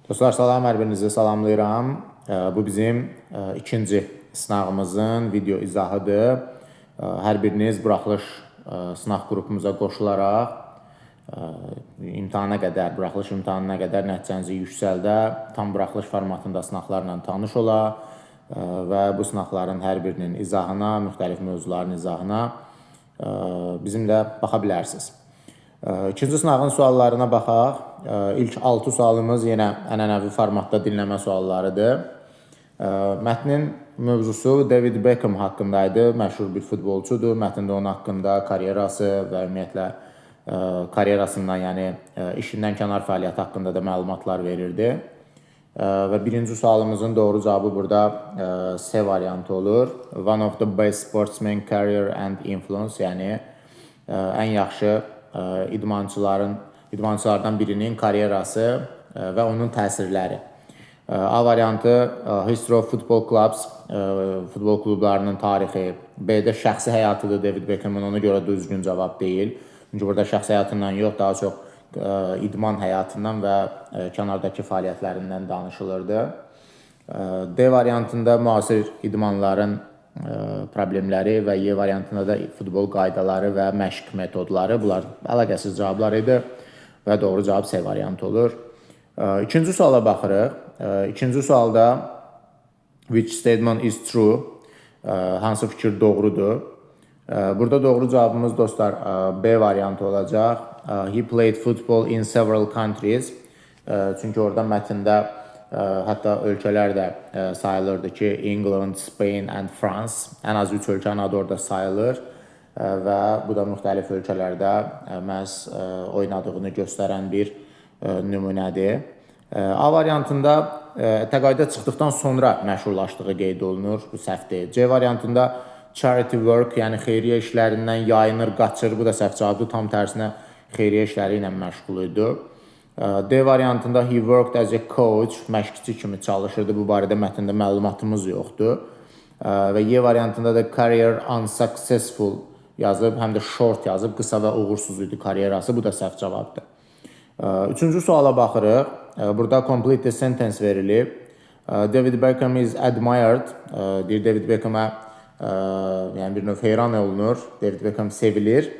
Dostlar, salam, hər birinizi salamlayıram. Bu bizim ikinci sınağımızın video izahıdır. Hər biriniz buraxılış sınaq qrupumuza qoşularaq buraxılış imtahanına qədər nəticənizi yüksəldə, tam buraxılış formatında sınaqlarla tanış ola və bu sınaqların hər birinin izahına, müxtəlif mövzuların izahına bizimlə baxa bilərsiniz. İkinci sınavın suallarına baxaq. İlk 6 sualımız yenə ənənəvi formatda dinləmə suallarıdır. Mətnin mövzusu David Beckham haqqındaydı. Məşhur bir futbolçudur. Mətndə onun haqqında karyerası və ümumiyyətlə karyerasından, yəni işindən kənar fəaliyyəti haqqında da məlumatlar verirdi. Və birinci sualımızın doğru cavabı burada C variantı olur. One of the best sportsman career and influence, yəni ən yaxşı idmançılardan birinin karyerası və onun təsirləri. A variantı History of Football Clubs, futbol klublarının tarixi. B-də şəxsi həyatıdır David Beckham'ın, ona görə düzgün cavab deyil. Çünki burada şəxsi həyatından yox, daha çox idman həyatından və kənardakı fəaliyyətlərindən danışılırdı. D variantında müasir idmanların problemləri və Y variantında da futbol qaydaları və məşq metodları. Bunlar əlaqəsiz cavablar idi və doğru cavab C variantı olur. İkinci suala baxırıq. İkinci sualda which statement is true? Hansı fikir doğrudur? Burada doğru cavabımız dostlar B variantı olacaq. He played football in several countries. Çünki orada mətndə hətta ölkələr də sayılırdı ki, England, Spain and France. Ən az 3 ölkənin adı orada sayılır və bu da müxtəlif ölkələrdə məhz oynadığını göstərən bir nümunədir. A variantında təqaüdə çıxdıqdan sonra məşhurlaşdığı qeyd olunur, bu səhvdir. C variantında charity work, yəni xeyriyyə işlərindən yayınır, qaçır, bu da səhv cavabdır. Tam tərsinə xeyriyyə işləri ilə məşğul idi. D variantında he worked as a coach, məşqçi kimi çalışırdı. Bu barədə mətndə məlumatımız yoxdur. Və Y variantında da career unsuccessful yazıb, həm də short yazıb, qısa və uğursuz idi karyerası. Bu da səhv cavabdır. Üçüncü suala baxırıq. Burada complete the sentence verilib. David Beckham is admired. Deyir, David Beckham'a yəni bir növ heyran olunur. David Beckham sevilir.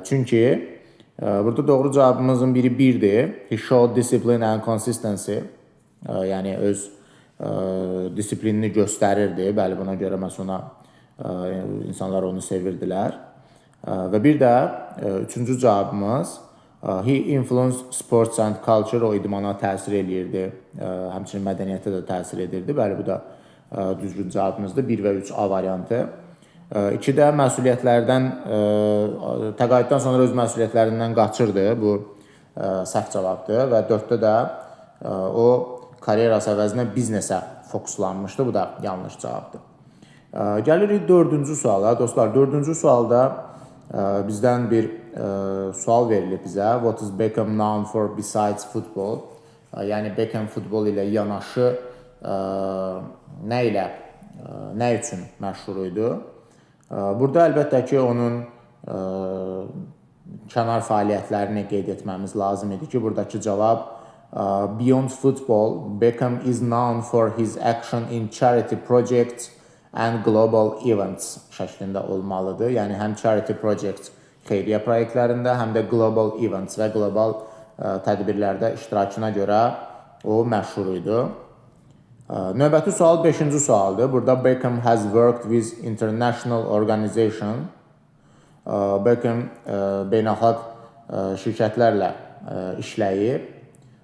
Çünki burada doğru cavabımızın biri 1-dir. He showed discipline and consistency. Yəni öz disiplinini göstərirdi. Bəli, buna görə məhz ona insanlar onu sevirdilər. Və bir də üçüncü cavabımız he influenced sports and culture, o idmana təsir eləyirdi. Həmçinin mədəniyyətə də təsir edirdi. Bəli, bu da düzgün cavabımızdır. 1 və 3 A variantı. 2-də məsuliyyətlərdən, təqaüddən sonra öz məsuliyyətlərindən qaçırdı. Bu səhv cavabdır. Və 4-də də o karyerası əvəzinə biznesə fokuslanmışdı. Bu da yanlış cavabdır. Gəlirik 4-cü suala. Dostlar, 4-cü sualda bizdən bir sual verilib bizə. What is Beckham known for besides football? Yəni Beckham futbol ilə yanaşı nə üçün məşhur idi? Burada əlbəttə ki, onun kənar fəaliyyətlərini qeyd etməmiz lazım idi ki, buradakı cavab beyond football, Beckham is known for his action in charity projects and global events şəklində olmalıdır. Yəni, həm charity projects xeyriyyə proyektlərində, həm də global events və qlobal tədbirlərdə iştirakına görə o məşhur idi. Növbəti sual 5-ci sualdır. Burada Beckham has worked with international organization. Beckham beynəlxalq şirkətlərlə işləyib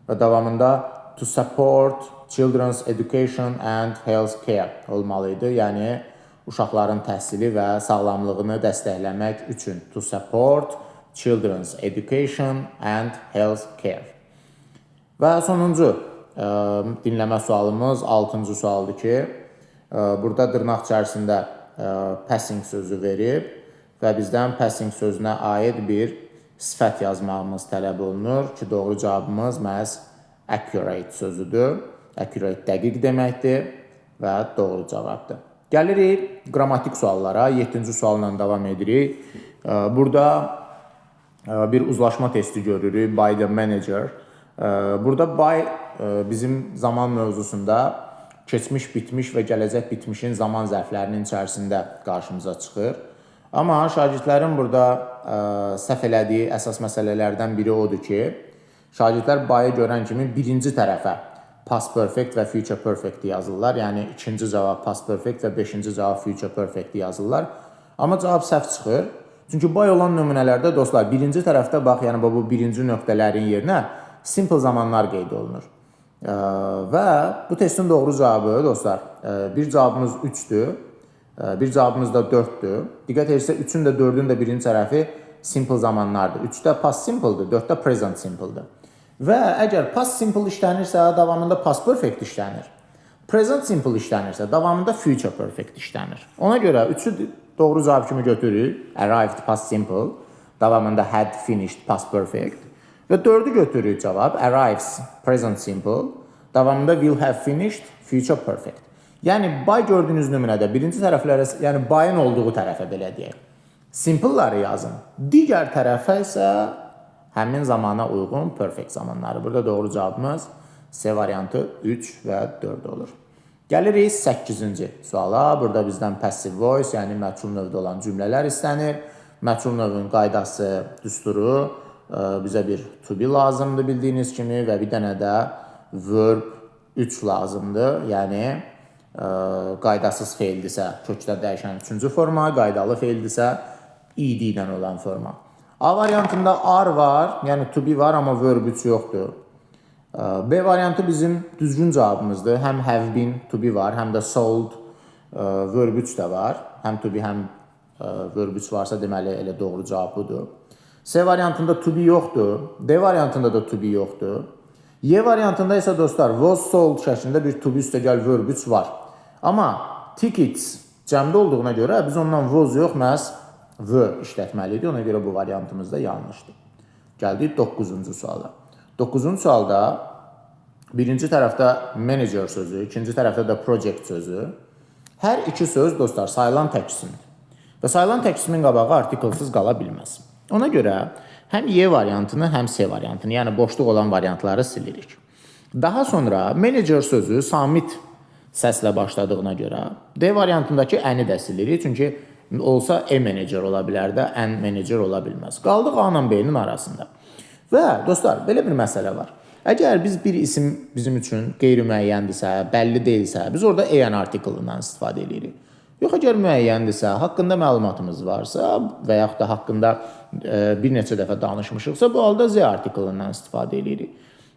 və davamında to support children's education and health care olmalıydı. Yəni, uşaqların təhsili və sağlamlığını dəstəkləmək üçün to support children's education and health care. Və sonuncu dinləmə sualımız 6-cı sualdır ki, burada dırnaq içərisində passing sözü verib və bizdən passing sözünə aid bir sifət yazmağımız tələb olunur ki, doğru cavabımız məhz accurate sözüdür. Accurate dəqiq deməkdir və doğru cavabdır. Gəlirik qrammatik suallara. 7-ci sualla davam edirik. Burada bir uzlaşma testi görürük. By the manager. Burada by bizim zaman mövzusunda keçmiş, bitmiş və gələcək bitmişin zaman zərflərinin içərisində qarşımıza çıxır. Amma şagirdlərin burada səhv elədiyi əsas məsələlərdən biri odur ki, şagirdlər bayı görən kimi birinci tərəfə past perfect və future perfect yazırlar. Yəni ikinci cavab past perfect və beşinci cavab future perfect yazırlar. Amma cavab səhv çıxır. Çünki bay olan nümunələrdə dostlar birinci tərəfdə bax, yəni bu birinci nöqtələrin yerinə simple zamanlar qeyd olunur. Və bu testin doğru cavabı dostlar, bir cavabımız 3-dür, bir cavabımız da 4-dür. Diqqət edirsə 3-ün də 4-ün də birinci tərəfi simple zamanlardır. 3-də past simple'dır, 4-də present simple'dır. Və əgər past simple işlənirsə, davamında past perfect işlənir. Present simple işlənirsə, davamında future perfect işlənir. Ona görə 3-ü doğru cavab kimi götürürük. Arrived past simple, davamında had finished past perfect. Və 4-ü götürürük cavab. Arrives present simple, davamında will have finished future perfect. Yəni by gördüyünüz nümunədə birinci tərəflərə, yəni by'ın olduğu tərəfə belə deyək, simple'ları yazın. Digər tərəfə isə həmin zamana uyğun perfect zamanları. Burada doğru cavabımız C variantı 3 və 4 olur. Gəlirik 8-ci suala. Burada bizdən passive voice, yəni məchul növdə olan cümlələr istənir. Məchul növün qaydası, düsturu bizə bir to be lazımdır bildiyiniz kimi və bir dənə də verb 3 lazımdır. Yəni qaydasız feildirsə kökdə dəyişən 3-cü forma, qaydalı feildirsə ed ilə olan forma. A variantında are var, yəni to be var, amma verb 3 yoxdur. B variantı bizim düzgün cavabımızdır. Həm have been, to be var, həm də sold, verb 3 də var. Həm to be, həm verb 3 varsa deməli elə doğru cavab budur. C variantında to be yoxdur. D variantında da to be yoxdur. Y variantında isə dostlar was sold şəklində bir to be üstəgəl verb 3 var. Amma tickets cəmdə olduğuna görə biz ondan was yox, məhz v işlətməliydik. Ona görə bu variantımız da yanlışdır. Gəldik 9-cu suala. 9-cu sualda birinci tərəfdə manager sözü, ikinci tərəfdə də project sözü. Hər iki söz dostlar sayılan tək isimdir. Və sayılan tək ismin qabağı artiklsız qala bilməz. Ona görə həm Y variantını, həm C variantını, yəni boşluq olan variantları silirik. Daha sonra manager sözü samit səslə başladığına görə D variantındakı əni də silirik. Çünki olsa e-manager ola bilər də, ən manager ola bilməz. Qaldıq A ilə B-nin arasında. Və dostlar, belə bir məsələ var. Əgər bir isim bizim üçün qeyri-müəyyəndirsə, bəlli deyilsə, biz orada an artiklından istifadə edirik. Yox, əgər müəyyəndirsə, haqqında məlumatımız varsa və yaxud da haqqında bir neçə dəfə danışmışıqsa, bu halda Z artiklından istifadə edirik.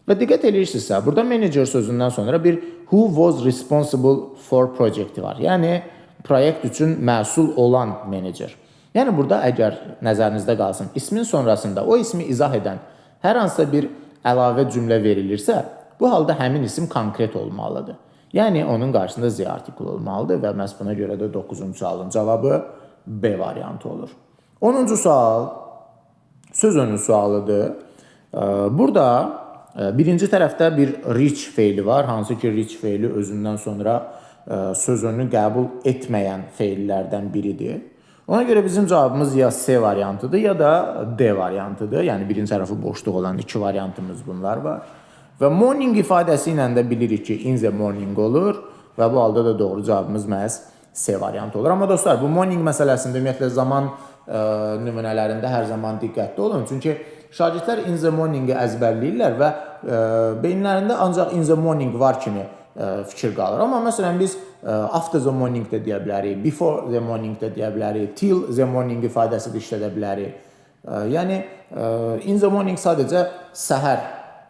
Və diqqət edirsinizsə, burada manager sözündən sonra bir who was responsible for project var. Yəni, proyekt üçün məsul olan manager. Yəni, burada əgər nəzərinizdə qalsın, ismin sonrasında o ismi izah edən hər hansısa bir əlavə cümlə verilirsə, bu halda həmin isim konkret olmalıdır. Yəni, onun qarşısında Z artikl olmalıdır və məhz buna görə də 9-cu sualın cavabı B variantı olur. 10-cu sual söz önü sualıdır. Burada birinci tərəfdə bir reach feili var, hansı ki reach feili özündən sonra söz önünü qəbul etməyən feillərdən biridir. Ona görə bizim cavabımız ya C variantıdır, ya da D variantıdır. Yəni, birinci tərəfi boşluq olan iki variantımız bunlar var. Və morning ifadəsi ilə də bilirik ki, in the morning olur və bu halda da doğru cavabımız məhz C variantı olur. Amma dostlar, bu morning məsələsində ümumiyyətlə zaman nümunələrində hər zaman diqqətli olun. Çünki şagirdlər in the morning-i əzbərləyirlər və beyinlərində ancaq in the morning var kimi fikir qalır. Amma məsələn biz after the morning də deyə bilərik, before the morning də deyə bilərik, till the morning ifadəsi də işlədə bilərik. Yəni in the morning sadəcə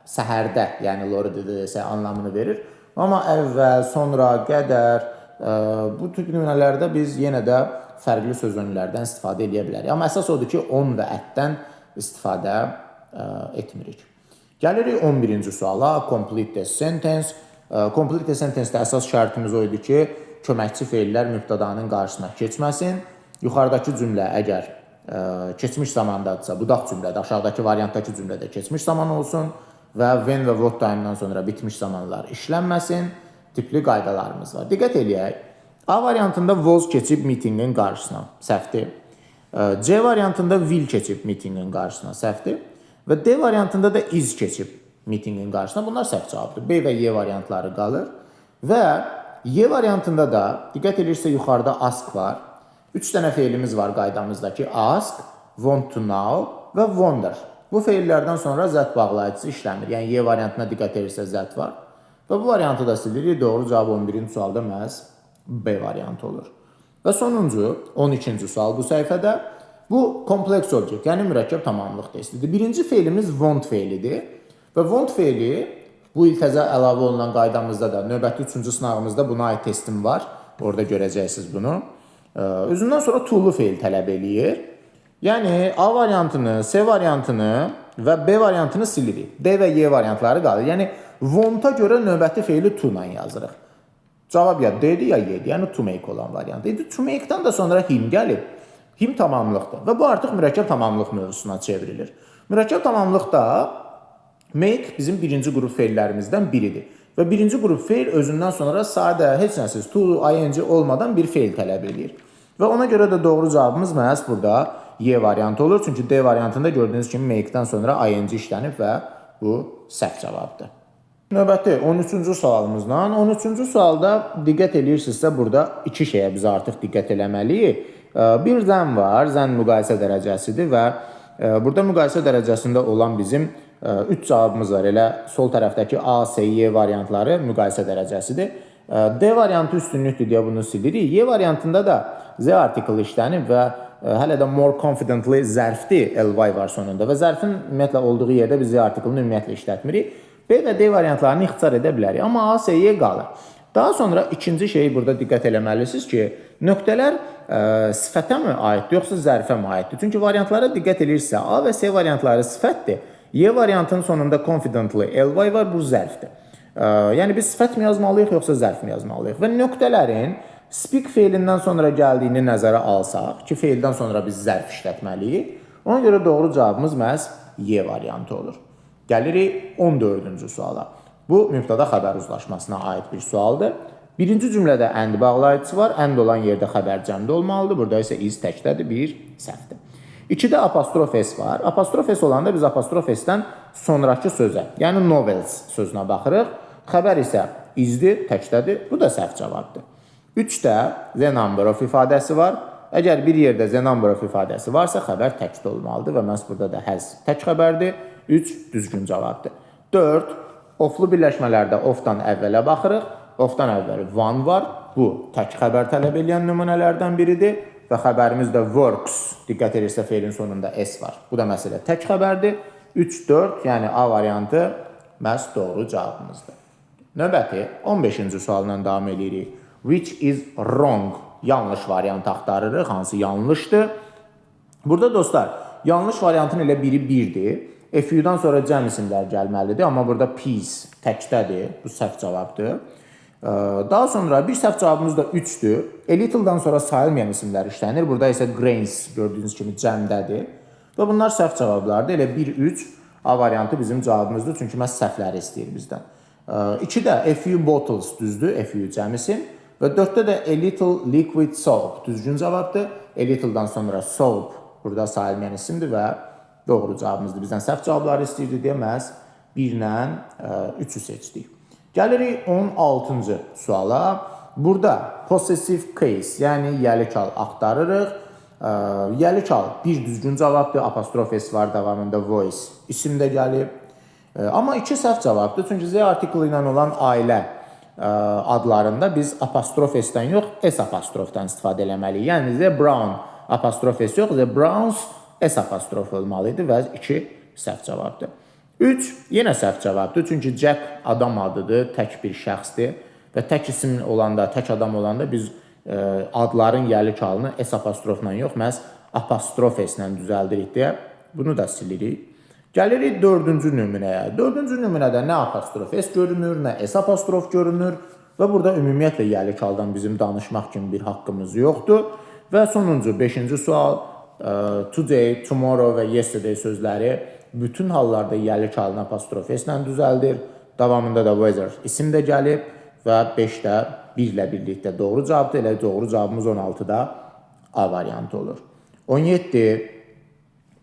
səhərdə, yəni loridə desə anlamını verir. Amma əvvəl, sonra, qədər bu tip nümunələrdə biz yenə də fərqli söz önlərdən istifadə edə bilərik. Amma əsas odur ki, on və ətdən istifadə etmirik. Gəlirik 11-ci suala, complete the sentence. Complete the sentence-də əsas şərtimiz o idi ki, köməkçi feillər mübtədanın qarşısına keçməsin. Yuxarıdakı cümlə əgər keçmiş zamandadırsa, budaq cümlədə, aşağıdakı variantdakı cümlədə keçmiş zaman olsun və when və what time-dan sonra bitmiş zamanlar işlənməsin. Tipli qaydalarımız var. Diqqət eləyək. A variantında was keçib meetingin qarşısına, səhvdir. C variantında will keçib meetingin qarşısına, səhvdir. Və D variantında da is keçib meetingin qarşısına. Bunlar səhv cavabdır. B və Y variantları qalır. Və Y variantında da diqqət edirsə yuxarıda ask var. 3 dənə feilimiz var qaydamızdakı. Ask, want to know və wonder. Bu feillərdən sonra zət bağlayıcısı işləmir. Yəni Y variantına diqqət edirsə zət var. Və bu variantı da silirik. Doğru cavab 11-ci sualda məhz B variantı olur. Və sonuncu 12-ci sual bu səhifədə. Bu kompleks objekt, yəni mürəkkəb tamamlıq testidir. Birinci feilimiz want feilidir. Və want feili bu il təzə əlavə olunan qaydamızda da növbəti 3-cü sınağımızda buna aid testim var. Orada görəcəksiniz bunu. Özündən sonra to-lu feil tələb eləyir. Yəni A variantını, C variantını və B variantını silirik. D və Y variantları qalır. Yəni want-a görə növbəti feili to ilə yazırıq. Cavab ya D-dir ya Y-dir. Yəni to make olan variant. To make-dan da sonra him gəlib. Him tamamlıqdır və bu artıq mürəkkəb tamamlıq mövzusuna çevrilir. Mürəkkəb tamamlıqda make bizim birinci qrup feillərimizdən biridir. Və birinci qrup feil özündən sonra sadə, heç nəsiz, to, ing olmadan bir feil tələb edir. Və ona görə də doğru cavabımız məhz burada Y variantı olur. Çünki D variantında gördüyünüz kimi make-dən sonra ing işlənib və bu səhv cavabdır. Növbəti 13-cü sualımızla. 13-cü sualda diqqət edirsinizsə burada iki şeyə biz artıq diqqət eləməliyik. Bir zən var, zən müqayisə dərəcəsidir və burada müqayisə dərəcəsində olan bizim 3 cavabımız var. Elə sol tərəfdəki A, C, Y variantları müqayisə dərəcəsidir. D variantı üstünlükdür deyə bunu silirik. Y variantında da Z article işlənib və hələ də more confidently zərfdir, ly var sonunda və zərfin ümumiyyətlə olduğu yerdə biz Z article-ını ümumiyyətlə işlətmirik. B və D variantlarını ixtisar edə bilərik, amma A, C, Y qalır. Daha sonra ikinci şeyi burada diqqət eləməlisiniz ki, nöqtələr sifətə mi aiddir, yoxsa zərfə mi aiddir? Çünki variantlara diqqət edirsə, A və C variantları sifətdir. Y variantının sonunda confidently ly var, bu zərfdir. Yəni biz sifət mi yazmalıyıq, yoxsa zərf mi yazmalıyıq? Və nöqtələrin speak feilindən sonra gəldiyini nəzərə alsaq, ki, feildən sonra biz zərf işlətməliyik, ona görə doğru cavabımız məhz Y variantı olur. Gəlirik 14-cü suala. Bu, mübtəda xəbər uzlaşmasına aid bir sualdır. Birinci cümlədə and bağlayıcısı var. And olan yerdə xəbər cəmdə olmalıdır. Burada isə is təkdədir, bir səhvdir. 2-də apostrof S var. Apostrof S olanda biz apostrof S-dən sonraki sözə, yəni novels sözünə baxırıq. Xəbər isə izdir, təkdədir. Bu da səhv cavabdır. 3-də the number of ifadəsi var. Əgər bir yerdə the number of ifadəsi varsa, xəbər təkdə olmalıdır və məhz burada da has tək xəbərdir. 3 düzgün cavabdır. 4. Oflu birləşmələrdə ofdan əvvələ baxırıq. Ofdan əvvəl one var. Bu, tək xəbər tələb edən nümunələrdən biridir. Və xəbərimiz də works. Diqqət edirsə feilin sonunda S var. Bu da məsələ tək xəbərdir. 3, 4, yəni A variantı məhz doğru cavabımızdır. Növbəti 15-ci sualdan davam edirik. Which is wrong? Yanlış variant axtarırıq. Hansı yanlışdır? Burada dostlar, yanlış variantın elə biri 1-dir. FU-dan sonra cəm isimlər gəlməlidir, amma burada peace təkdədir, bu səhv cavabdır. Daha sonra bir səhv cavabımız da 3-dür. A little-dan sonra sayılmayan isimlər işlənir, burada isə grains gördüyünüz kimi cəmdədir. Və bunlar səhv cavablardır, elə 1-3 A variantı bizim cavabımızdır, çünki məhz səhvləri istəyir bizdən. 2-də FU bottles düzdür, FU cəmisi və 4-də də a little liquid soap düzgün cavabdır. A little-dan sonra soap burada sayılmayan isimdir və doğru cavabımızdır. Bizdən səhv cavabları istəyirdi deyə məhz 1-lə 3-ü seçdik. Gəlirik 16-cı suala. Burada possessive case, yəni yəli kal axtarırıq. Yəli kal bir düzgün cavabdır. Apostrof S var davamında voice. İsim də gəlib. Amma 2 səhv cavabdır. Çünki Z artiklı ilə olan ailə adlarında biz apostrof S-dən yox, S apostrofdan istifadə eləməliyik. Yəni The Brown apostrof S yox, The Browns S apostrof olmalıydı və 2 səhv cavabdır. 3 yenə səhv cavabdır. Çünki Jack adam adıdır, tək bir şəxsdir və tək isim olanda, tək adam olanda biz adların yəli kalını S apostrofla yox, məhz apostrof S-lə düzəldirik deyə bunu da silirik. Gəlirik 4-cü nümunəyə. 4-cü nümunədə nə apostrof S görünür, nə S apostrof görünür və burada ümumiyyətlə yəli kaldan bizim danışmaq kimi bir haqqımız yoxdur. Və sonuncu 5-ci sual. Today, tomorrow və yesterday sözləri bütün hallarda yəli kalın apostrof S-lə düzəldir. Davamında da weather isim də gəlib və 5-də 1 ilə birlikdə doğru cavabdır. Elə doğru cavabımız 16-da A variantı olur. 17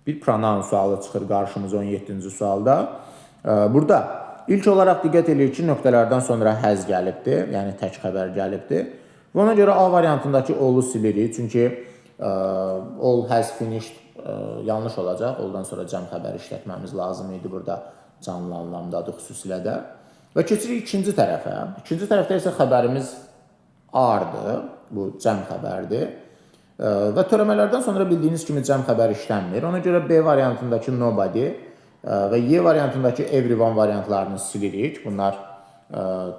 bir pronoun sualı çıxır qarşımıza 17-ci sualda. Burada ilk olaraq diqqət edirik ki, nöqtələrdən sonra həz gəlibdir, yəni tək xəbər gəlibdir. Və ona görə A variantındakı all-u silirik, çünki all has finished yanlış olacaq. All-dan sonra cəm xəbəri işlətməmiz lazım idi burada canlı anlamdadır xüsusilə də. Və keçirik ikinci tərəfə. İkinci tərəfdə isə xəbərimiz are-dır, bu cəm xəbərdir. Və törəmələrdən sonra bildiyiniz kimi cəm xəbər işlənmir. Ona görə B variantındakı nobody və Y variantındakı everyone variantlarını silirik. Bunlar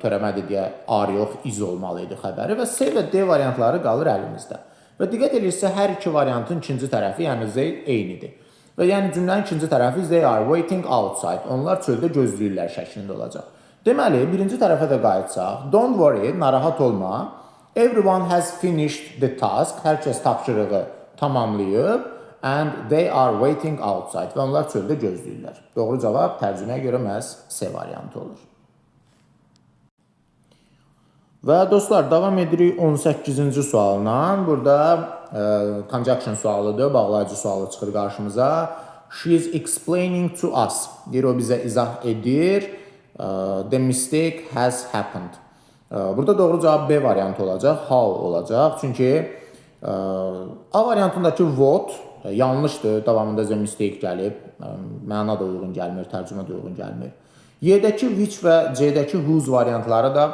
törəmədir deyə are yox, is olmalı idi xəbəri və C və D variantları qalır əlimizdə. Və diqqət edirsə, hər iki variantın ikinci tərəfi, yəni Z eynidir. Və yəni cümlənin ikinci tərəfi they are waiting outside. Onlar çöldə gözləyirlər şəklində olacaq. Deməli, birinci tərəfə də qayıtsaq, don't worry, narahat olma. Everyone has finished the task. Hər kəs tapşırığı tamamlayıb. And they are waiting outside. Və onlar çöldə gözləyirlər. Doğru cavab tərcüməyə görə məhz C variantı olur. Və dostlar, davam edirik 18-ci sualla. Burada conjunction sualıdır, bağlayıcı sualı çıxır qarşımıza. She is explaining to us. Deyir, o bizə izah edir. The mistake has happened. Burada doğru cavab B variantı olacaq, how olacaq. Çünki A variantındakı what yanlışdır, davamında the mistake gəlib. Məna da uyğun gəlmir, tərcümə də uyğun gəlmir. Y-dəki which və C-dəki whose variantları da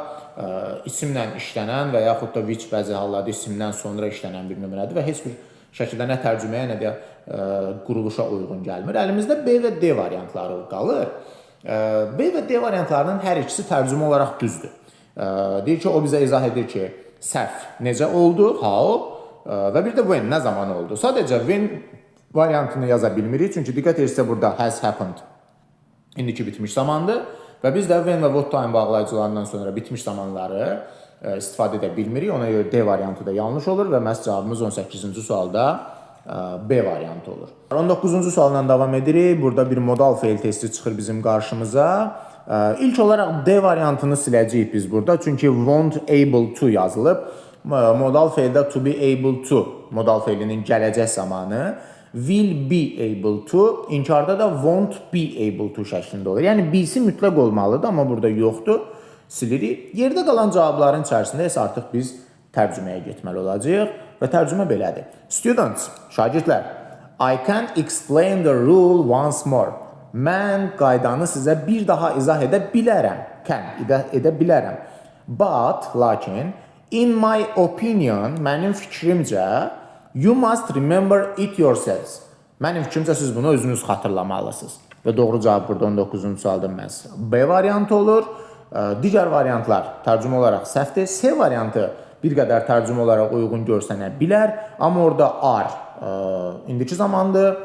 isimlə işlənən və yaxud da which bəzi hallarda isimdən sonra işlənən bir nömrədir və heç bir şəkildə nə tərcüməyə, nə də quruluşa uyğun gəlmir. Əlimizdə B və D variantları qalır. B və D variantlarının hər ikisi tərcümə olaraq düzdür. Deyir ki, o bizə izah edir ki, səhv necə oldu, how və bir də when, nə zaman oldu. Sadəcə when variantını yaza bilmirik, çünki diqqət edirsə burada has happened indiki bitmiş zamandır və biz də when və what time bağlayıcılarından sonra bitmiş zamanları istifadə edə bilmirik. Ona görə D variantı da yanlış olur və məhz cavabımız 18-ci sualda B variantı olur. 19-cu sualla davam edirik. Burada bir modal feil testi çıxır bizim qarşımıza. İlk olaraq D variantını siləcəyik biz burada. Çünki won't able to yazılıb. Modal feildə to be able to modal feilinin gələcək zamanı. Will be able to, inkarda da won't be able to şəklində olur. Yəni B-si mütləq olmalıdır, amma burada yoxdur. Silirik. Yerdə qalan cavabların içərisində isə artıq biz tərcüməyə getməli olacağıq və tərcümə belədir. Students, şagirdlər, I can explain the rule once more. Mən qaydanı sizə bir daha izah edə bilərəm. Can, edə bilərəm. But, lakin, in my opinion, mənim fikrimcə, you must remember it yourselves. Mənim fikrimcə siz bunu özünüz xatırlamalısınız. Və doğru cavab burada 19-cu sualda məhz B variantı olur. Digər variantlar tərcümə olaraq səhvdir. C variantı bir qədər tərcümə olaraq uyğun görsənə bilər. Amma orada are indiki zamandır,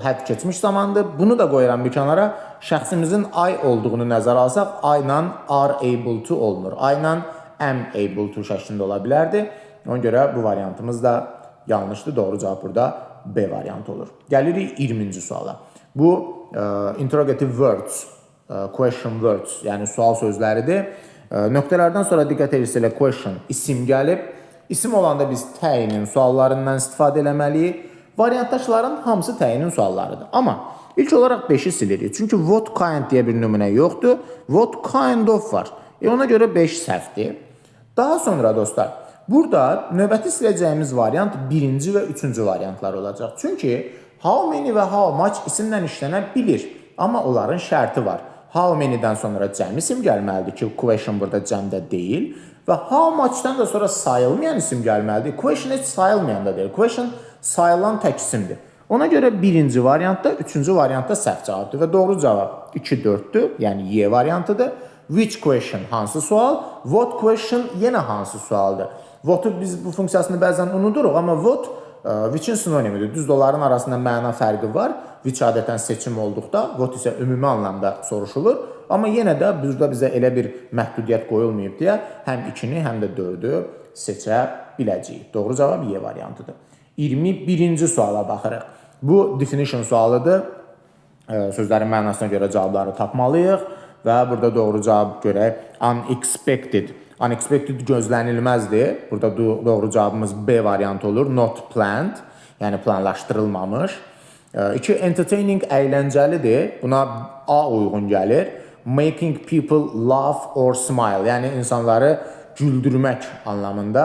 had keçmiş zamandır. Bunu da qoyuram bir kənara. Şəxsimizin I olduğunu nəzərə alsaq, I ilə are able to olmur. I ilə am able to şəklində ola bilərdi. Ona görə bu variantımız da yanlışdır. Doğru cavab burada B variantı olur. Gəlirik 20-ci suala. Bu interrogative words, question words, yəni sual sözləridir. Nöqtələrdən sonra diqqət edirsələ question, isim gəlib. İsim olanda biz təyinin suallarından istifadə eləməliyik. Variantdaşların hamısı təyinin suallarıdır. Amma ilk olaraq 5-i silirik. Çünki what kind deyə bir nümunə yoxdur. What kind of var. Ona görə 5 səhvdir. Daha sonra dostlar, burada növbəti siləcəyimiz variant birinci və üçüncü variantlar olacaq. Çünki how many və how much isimlə işlənə bilir. Amma onların şərti var. How many-dən sonra cəm isim gəlməlidir ki, question burada cəmdə deyil. Və how much-dan da sonra sayılmayan isim gəlməlidir. Question heç sayılmayan da deyil. Question sayılan tək isimdir. Ona görə birinci variantda, üçüncü variantda səhv cavabdır. Və doğru cavab 2-4-dür, yəni Y variantıdır. Which question hansı sual? What question yenə hansı sualdır? What-u biz bu funksiyasını bəzən unuduruq, amma what which-in sinonimidir. Düzdür, onların arasında məna fərqi var. Which adətən seçim olduqda, what isə ümumi anlamda soruşulur. Amma yenə də burada bizə elə bir məhdudiyyət qoyulmayıb deyə həm 2-ni, həm də 4-ü seçə biləcəyik. Doğru cavab Y variantıdır. 21-ci suala baxırıq. Bu definition sualıdır. Sözlərin mənasına görə cavabları tapmalıyıq. Və burada doğru cavab görək. Unexpected. Unexpected gözlənilməzdir. Burada doğru cavabımız B variantı olur. Not planned. Yəni planlaşdırılmamış. 2 entertaining əyləncəlidir. Buna A uyğun gəlir. Making people laugh or smile, yəni insanları güldürmək anlamında.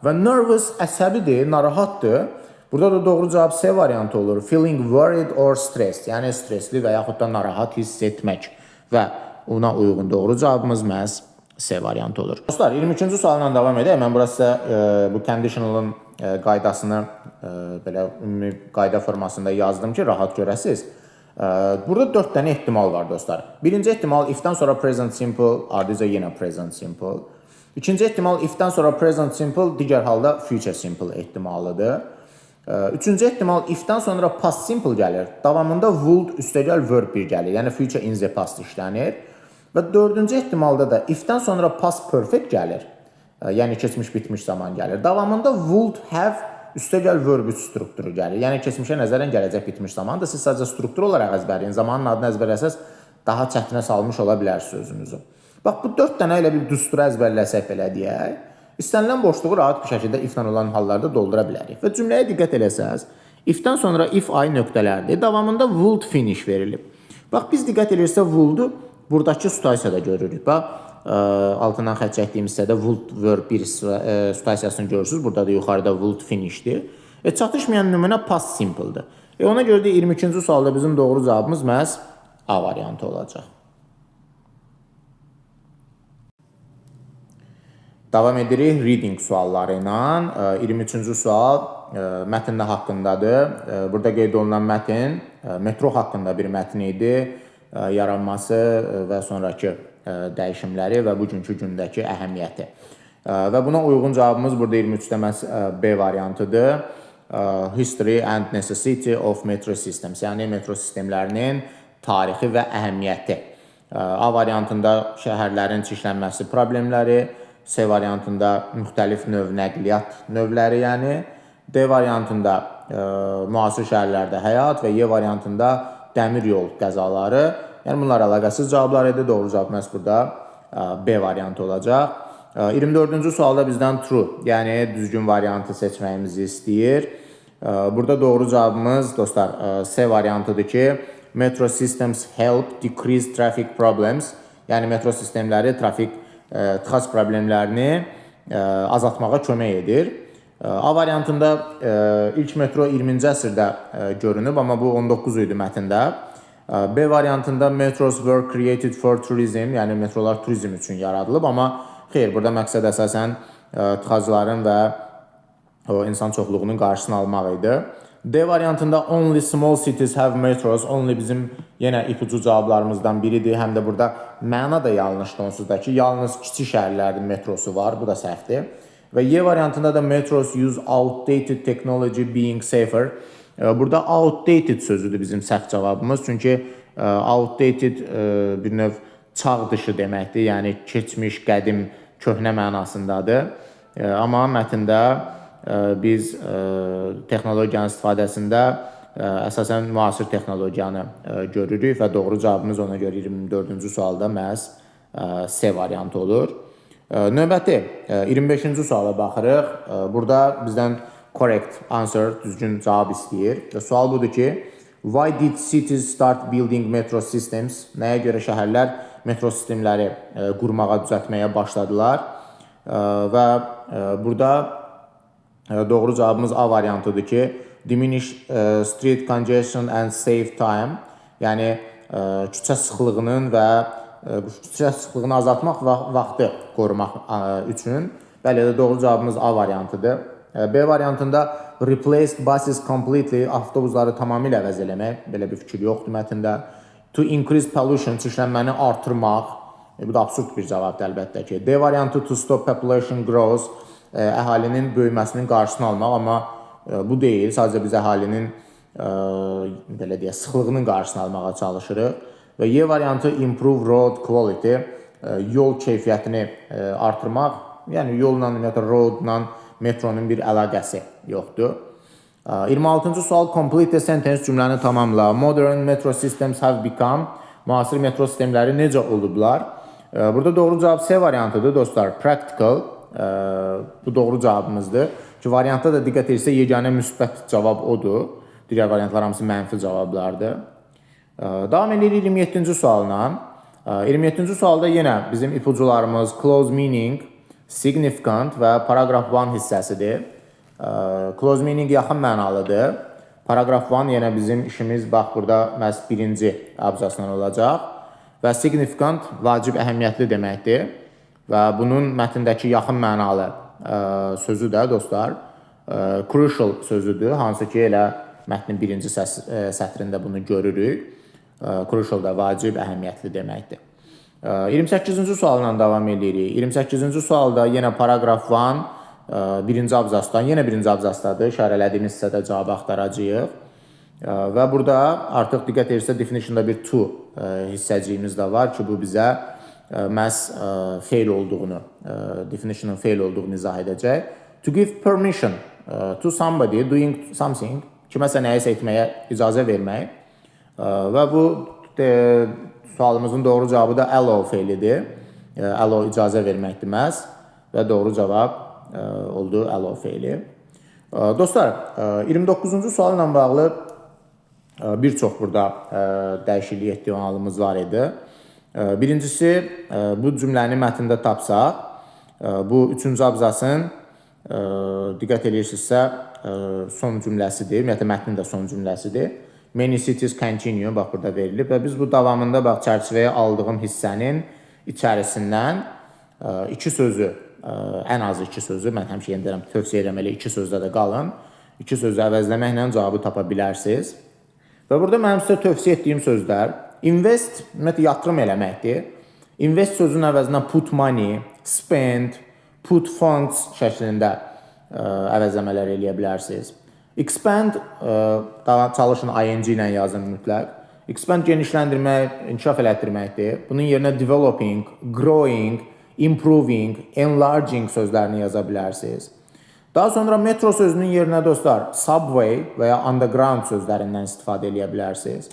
Və nervous əsəbidir, narahatdır. Burada da doğru cavab C variantı olur. Feeling worried or stressed, yəni stresli və yaxud da narahat hiss etmək. Və ona uyğun doğru cavabımız məhz C variantı olur. Dostlar, 23-cü sualla davam edək. Mən burası bu conditional'ın qaydasını belə ümumi qayda formasında yazdım ki, rahat görəsiniz. Burada 4 dənə ehtimal var dostlar. Birinci ehtimal if'dən sonra present simple, ardınca yenə present simple. İkinci ehtimal if'dən sonra present simple, digər halda future simple ehtimalıdır. Üçüncü ehtimal if'dən sonra past simple gəlir. Davamında would üstəgəl verb 1 gəlir. Yəni future in the past işlənir. Və dördüncü ehtimalda da if'dən sonra past perfect gəlir. Yəni keçmiş bitmiş zaman gəlir. Davamında would have üstəgəl verb 3 strukturu gəlir. Yəni keçmişə nəzərən gələcək bitmiş zamandır. Siz sadəcə struktur olaraq əzbərləyin. Zamanın adını əzbərləsəz daha çətinə salmış ola bilərsiniz özünüzü. Bax, bu 4 dənə ilə bir düsturu əzbərləsək belə deyək. İstənilən boşluğu rahat bir şəkildə if-lə olan hallarda doldura bilərik. Və cümləyə diqqət eləsəz, if-dən sonra if ay nöqtələrdir. Davamında would finish verilib. Bax, biz diqqət elərsək would-u buradakı situasiyada görürük. Bax, altından xətt çəkdiyim hissədə would verb 1 situasiyasını görürsünüz. Burada da yuxarıda would finishdir. Çatışmayan nümunə past simple-dır. Ona görə də 22-ci sualda bizim doğru cavabımız məhz A variantı olacaq. Davam edirik reading sualları ilə. 23-cü sual mətn haqqındadır. Burada qeyd olunan mətn metro haqqında bir mətn idi. Yaranması və sonrakı dəyişimləri və bugünkü gündəki əhəmiyyəti. Və buna uyğun cavabımız burada 23-də məhz B variantıdır. History and necessity of metro systems, yəni metro sistemlərinin tarixi və əhəmiyyəti. A variantında şəhərlərin çirklənməsi problemləri, C variantında müxtəlif növ nəqliyyat növləri, yəni D variantında müasir şəhərlərdə həyat və Y variantında dəmir yol qəzaları. Yəni bunlar əlaqəsiz cavablar idi. Doğru cavab məhz burada B variantı olacaq. 24-cü sualda bizdən true, yəni düzgün variantı seçməyimizi istəyir. Burada doğru cavabımız dostlar C variantıdır ki, metro systems help decrease traffic problems. Yəni metro sistemləri trafik tıxac problemlərini azaltmağa kömək edir. A variantında ilk metro 20-ci əsrdə görünüb, amma bu 19 idi mətndə. B variantında metros were created for tourism, yəni metrolar turizm üçün yaradılıb, amma xeyr, burada məqsəd əsasən tıxacların və insan çoxluğunun qarşısını almaq idi. D variantında only small cities have metros, only bizim yenə ipucu cavablarımızdan biridir. Həm də burada məna da yanlışdır onsuz da ki, yalnız kiçik şəhərlərin metrosu var, bu da səhvdir. Və Y variantında da metros use outdated technology being safer. Burada outdated sözüdür bizim səhv cavabımız. Çünki outdated bir növ çağ dışı deməkdir, yəni keçmiş, qədim, köhnə mənasındadır. Amma mətndə biz texnologiyanın istifadəsində əsasən müasir texnologiyanı görürük və doğru cavabımız ona görə 24-cü sualda məhz C variantı olur. Növbəti 25-ci suala baxırıq. Burada bizdən correct answer, düzgün cavab istəyir. Və sual budur ki, why did cities start building metro systems? Nəyə görə şəhərlər metro sistemləri qurmağa, düzəltməyə başladılar? Və burada doğru cavabımız A variantıdır ki, diminish street congestion and save time. Yəni küçə sıxlığının və küçə sıxlığını azaltmaq və vaxtı qorumaq üçün. Bəli, doğru cavabımız A variantıdır. B variantında replaced buses completely, avtobusları tamamilə əvəz eləmək, belə bir fikir yoxdur mətndə. To increase pollution, çirklənməni artırmaq. Bu da absurd bir cavabdır əlbəttə ki. D variantı to stop population growth, əhalinin böyüməsinin qarşısını almaq, amma bu deyil. Sadəcə biz əhalinin belə deyək, sıxlığının qarşısını almağa çalışırıq. Və Y variantı improve road quality, yol keyfiyyətini artırmaq. Yəni yolla, ümumiyyətlə roadla metronun bir əlaqəsi yoxdur. 26-cı sual complete the sentence, cümləni tamamla. Modern metro systems have become, müasir metro sistemləri necə olublar? Burada doğru cavab C variantıdır dostlar. Practical, bu doğru cavabımızdır. Ki variantda da diqqət edirsə yeganə müsbət cavab odur. digər variantlar hamısı mənfi cavablardır. Davam edirik 27-ci sualla. 27-ci sualda yenə bizim ipucularımız close meaning, significant və paragraph 1 hissəsidir. Close meaning yaxın mənalıdır. Paragraph 1 yenə bizim işimiz bax burada məhz birinci abzasla olacaq. Və significant vacib əhəmiyyətli deməkdir. Və bunun mətndəki yaxın mənalı sözü də dostlar crucial sözüdür. Hansı ki elə mətnin birinci sətrində bunu görürük. Crucial da vacib əhəmiyyətli deməkdir. 28-ci sualla davam edirik. 28-ci sualda yenə paragraf 1 birinci abzasdan, yenə birinci abzasdadır. İşarələdiyimiz hissədə cavabı axtaracağıq. Və burada artıq diqqət edirsə definitionda bir to hissəciyimiz də var ki, bu bizə məhz feil olduğunu, definitionun feil olduğunu izah edəcək. To give permission to somebody doing something, kiməsə nəyisə etməyə icazə vermək. Və bu sualımızın doğru cavabı da allow feilidir. Allow icazə verməkdir məhz və doğru cavab oldu allow feili. Dostlar, 29-cu sual ilə bağlı bir çox burada dəyişiklik ehtimalımız var idi. Birincisi, bu cümləni mətndə tapsaq, bu üçüncü abzasın diqqət edirsinizsə son cümləsidir, ümumiyyətlə mətnin də son cümləsidir. Many cities continue, bax burada verilib və biz bu davamında bax çərçivəyə aldığım hissənin içərisindən iki sözü, ən az iki sözü, mən həmişə yenə deyirəm, tövsiyə edirəm elə iki sözdə də qalın. İki sözü əvəzləməklə cavabı tapa bilərsiniz. Və burada mənim sizə tövsiyə etdiyim sözlər, invest, ümumiyyətlə yatırım eləməkdir. Invest sözünün əvəzinə put money, spend, put funds şəklində əvəzləmələr eləyə bilərsiniz. Expand, çalışın ing ilə yazın mütləq. Expand genişləndirmək, inkişaf elətdirməkdir. Bunun yerinə developing, growing, improving, enlarging sözlərini yaza bilərsiniz. Daha sonra metro sözünün yerinə dostlar, subway və ya underground sözlərindən istifadə edə bilərsiniz.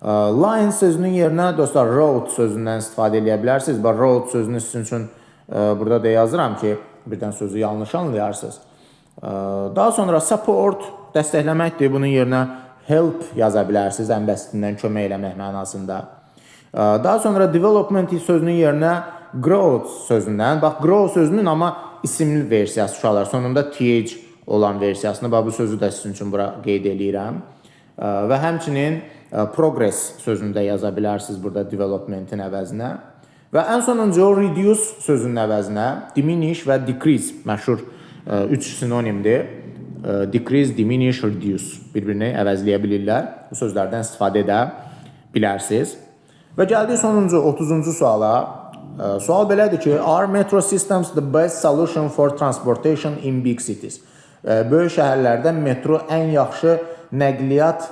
Line sözünün yerinə dostlar, road sözündən istifadə edə bilərsiniz. Və road sözünü sizin üçün burada da yazıram ki, birdən sözü yanlış anlayarsınız. Daha sonra support dəstəkləməkdir. Bunun yerinə help yaza bilərsiniz, ən bəsitindən kömək eləmək mənasında. Daha sonra development sözünün yerinə growth sözündən, bax growth sözünün amma isimli versiyası uşaqlar, sonunda th olan versiyasını, bax bu sözü də sizin üçün bura qeyd edirəm. Və həmçinin progress sözünü də yaza bilərsiniz burada developmentin əvəzinə. Və ən sonuncu reduce sözünün əvəzinə diminish və decrease məşhur üç sinonimdir. Decrease, diminish, reduce bir-birini əvəzləyə bilirlər. Bu sözlərdən istifadə edə bilərsiniz. Və gəldik sonuncu 30-cu suala. Sual belədir ki, are metro systems the best solution for transportation in big cities? Böyük şəhərlərdə metro ən yaxşı nəqliyyat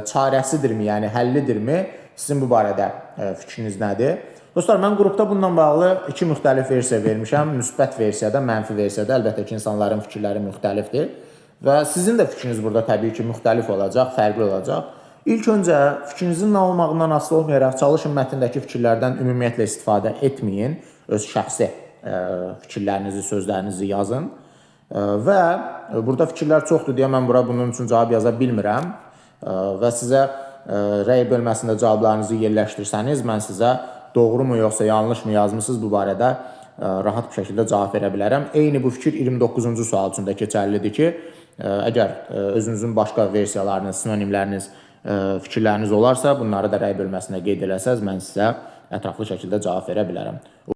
çarəsidirmi, yəni həllidirmi? Sizin bu barədə fikriniz nədir? Dostlar, mən qrupda bununla bağlı iki müxtəlif versiya vermişəm. Müsbət versiyada, mənfi versiyada. Əlbəttə ki, insanların fikirləri müxtəlifdir. Və sizin də fikriniz burada təbii ki, müxtəlif olacaq, fərqli olacaq. İlk öncə fikrinizin nə olmağından asılı olmayaraq çalışın mətndəki fikirlərdən ümumiyyətlə istifadə etməyin. Öz şəxsi fikirlərinizi, sözlərinizi yazın. Və burada fikirlər çoxdur deyə mən bura bunun üçün cavab yaza bilmirəm. Və sizə rəy bölməsində cavablarınızı yerləşdirsəniz, mən sizə doğru mu yoxsa yanlış mı yazmışsınız bu barədə rahat bir şəkildə cavab verə bilərəm. Eyni bu fikir 29-cu sual üçün də keçərlidir ki, əgər özünüzün başqa versiyalarınız, sinonimləriniz, fikirləriniz olarsa, bunları da rəy bölməsində qeyd eləsəz, mən sizə ətraflı şəkildə cavab verə bilərəm.